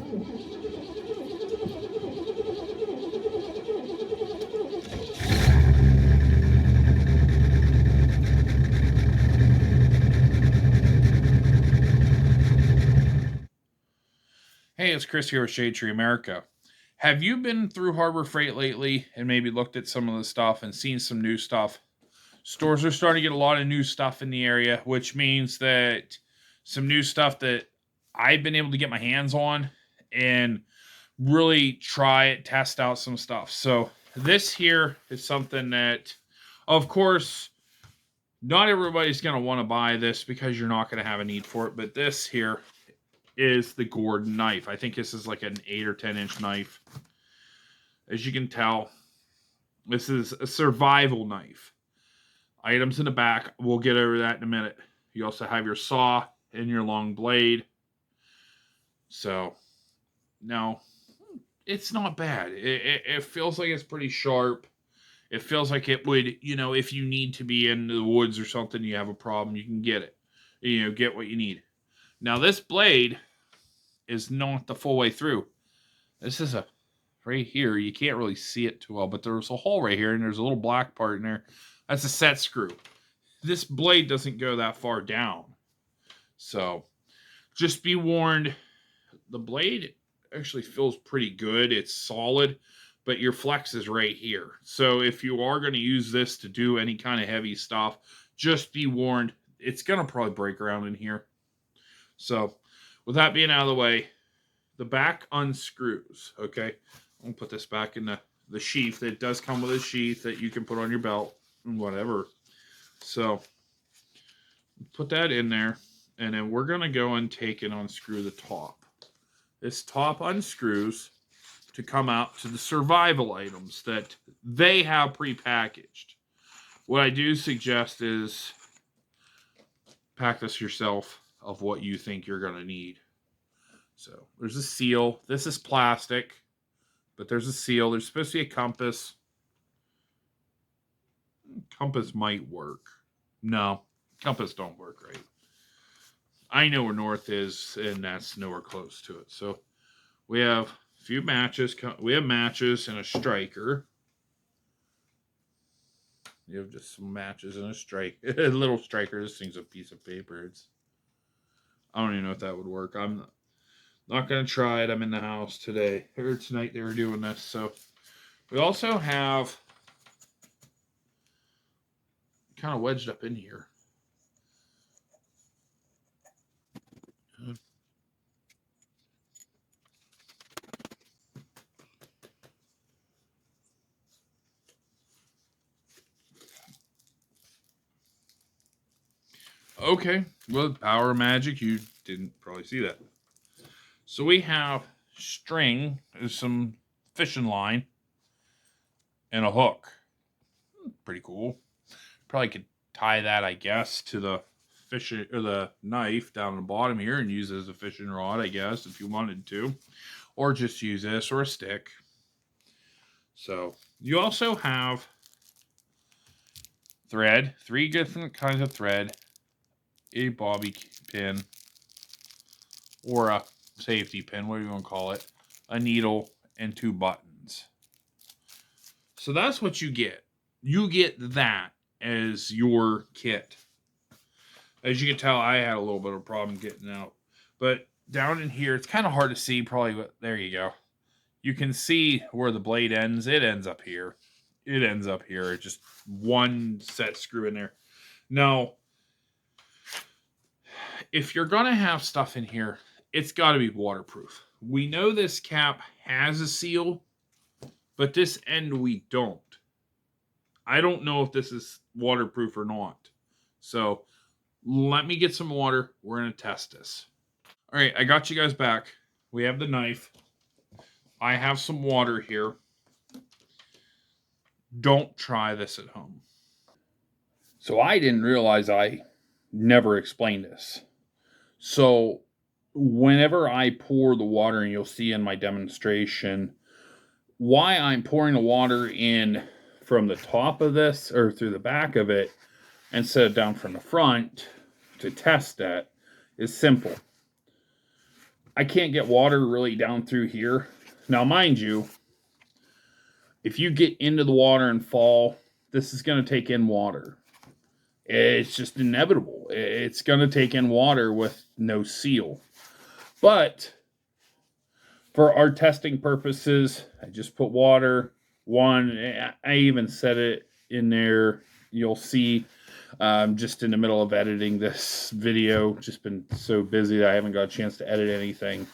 Hey, it's Chris here with Shadetree America. Have you been through Harbor Freight lately and maybe looked at some of the stuff and seen some new stuff? Stores are starting to get a lot of new stuff in the area, which means that some new stuff that I've been able to get my hands on and really try it, test out some stuff. So this here is something that, of course, not everybody's going to want to buy this because you're not going to have a need for it, but this here is the Gordon knife. I think this is like an 8 or 10 inch knife. As you can tell, this is a survival knife. Items in the back, we'll get over that in a minute. You also have your saw and your long blade. So, no, it's not bad. It feels like it's pretty sharp. It feels like it would, if you need to be in the woods or something, you have a problem, you can get it. Get what you need. Now, this blade is not the full way through. This is right here. You can't really see it too well, but there's a hole right here, and there's a little black part in there. That's a set screw. This blade doesn't go that far down. So, just be warned, the blade actually feels pretty good. It's solid, but your flex is right here. So, if you are going to use this to do any kind of heavy stuff, just be warned, it's going to probably break around in here. So, with that being out of the way, the back unscrews, okay? I'll put this back in the sheath. It does come with a sheath that you can put on your belt and whatever. So, put that in there, and then we're going to go and take and unscrew the top. This top unscrews to come out to the survival items that they have prepackaged. What I do suggest is pack this yourself of what you think you're going to need. So there's a seal. This is plastic, but there's a seal. There's supposed to be a compass. Compass might work. No, compass don't work right. I know where north is, and that's nowhere close to it. So we have a few matches. We have matches and a striker. You have just some matches and a little striker. This thing's a piece of paper. I don't even know if that would work. I'm not going to try it. I'm in the house today. Or tonight they were doing this. So we also have kind of wedged up in here. Okay, well, power of magic, you didn't probably see that. So we have string, some fishing line, and a hook. Pretty cool. Probably could tie that, I guess, to the fishing or the knife down the bottom here and use it as a fishing rod, I guess, if you wanted to, or just use this or a stick. So you also have thread, 3 different kinds of thread. A bobby pin or a safety pin, whatever you want to call it, a needle, and 2 buttons. So that's what you get. You get that as your kit. As you can tell, I had a little bit of a problem getting out. But down in here, it's kind of hard to see probably, but there you go. You can see where the blade ends. It ends up here. It ends up here. Just one set screw in there. Now, if you're going to have stuff in here, it's got to be waterproof. We know this cap has a seal, but this end we don't. I don't know if this is waterproof or not. So let me get some water. We're going to test this. All right, I got you guys back. We have the knife. I have some water here. Don't try this at home. So I didn't realize I never explained this. So whenever I pour the water, and you'll see in my demonstration why I'm pouring the water in from the top of this or through the back of it instead of down from the front to test that is simple. I can't get water really down through here. Now, mind you, if you get into the water and fall, this is going to take in water. It's just inevitable. It's going to take in water with no seal. But for our testing purposes, I just put water. I even set it in there. You'll see just in the middle of editing this video. Just been so busy that I haven't got a chance to edit anything.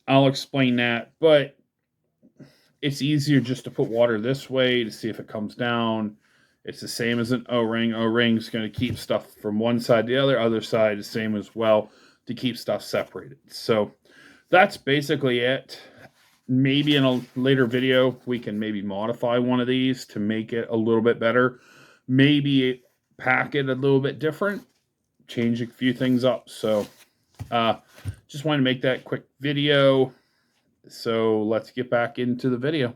I'll explain that. But it's easier just to put water this way to see if it comes down. It's the same as an O-ring. O-ring's going to keep stuff from one side to the other side the same as well to keep stuff separated. So that's basically it. Maybe in a later video, we can maybe modify one of these to make it a little bit better. Maybe pack it a little bit different. Change a few things up. So just wanted to make that quick video. So let's get back into the video.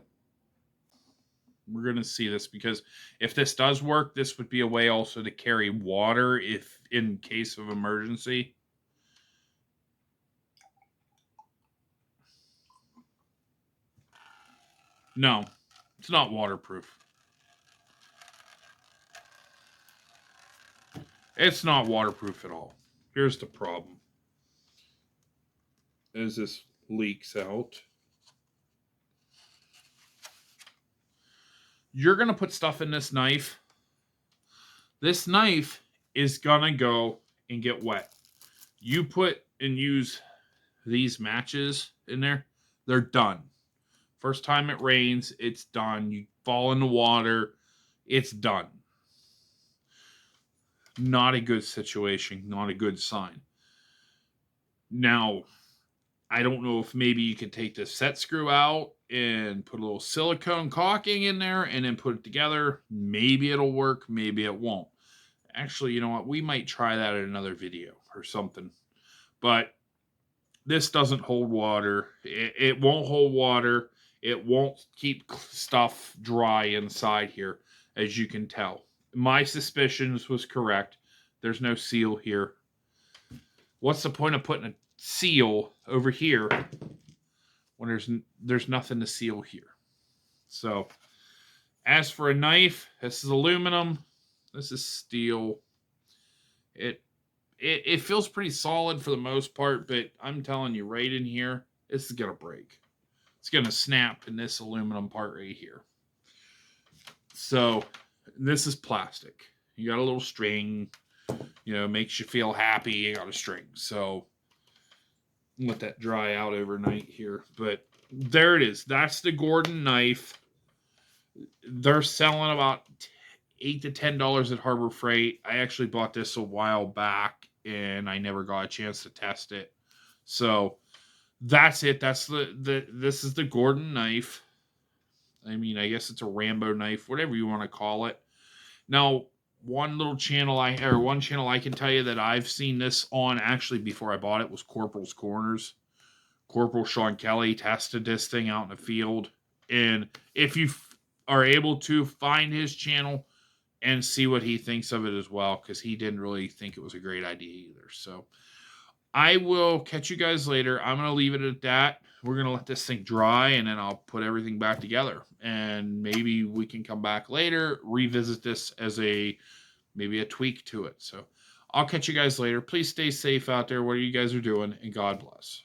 We're going to see this because if this does work, this would be a way also to carry water if in case of emergency. No, it's not waterproof. It's not waterproof at all. Here's the problem. As this leaks out, you're going to put stuff in this knife. This knife is going to go and get wet. You put and use these matches in there, they're done. First time it rains, it's done. You fall in the water, it's done. Not a good situation, not a good sign. Now, I don't know if maybe you could take the set screw out and put a little silicone caulking in there and then put it together. Maybe it'll work, maybe it won't. Actually, you know what? We might try that in another video or something. But this doesn't hold water. It won't hold water. It won't keep stuff dry inside here, as you can tell. My suspicions was correct. There's no seal here. What's the point of putting a seal over here when there's nothing to seal here? So, as for a knife, this is aluminum. This is steel. It feels pretty solid for the most part, but I'm telling you, right in here, this is gonna break. It's gonna snap in this aluminum part right here. So, this is plastic. You got a little string, you know, makes you feel happy. You got a string. So, let that dry out overnight here. But there it is. That's the Gordon knife. They're selling about $8 to $10 at Harbor Freight. I actually bought this a while back, and I never got a chance to test it. So, that's it. That's this is the Gordon knife. I mean, I guess it's a Rambo knife, whatever you want to call it. Now, one channel I can tell you that I've seen this on actually before I bought it was Corporal's Corners. Corporal Sean Kelly tested this thing out in the field. And if you are able to find his channel and see what he thinks of it as well, because he didn't really think it was a great idea either. So I will catch you guys later. I'm going to leave it at that. We're going to let this thing dry, and then I'll put everything back together. And maybe we can come back later, revisit this as maybe a tweak to it. So I'll catch you guys later. Please stay safe out there, what you guys are doing, and God bless.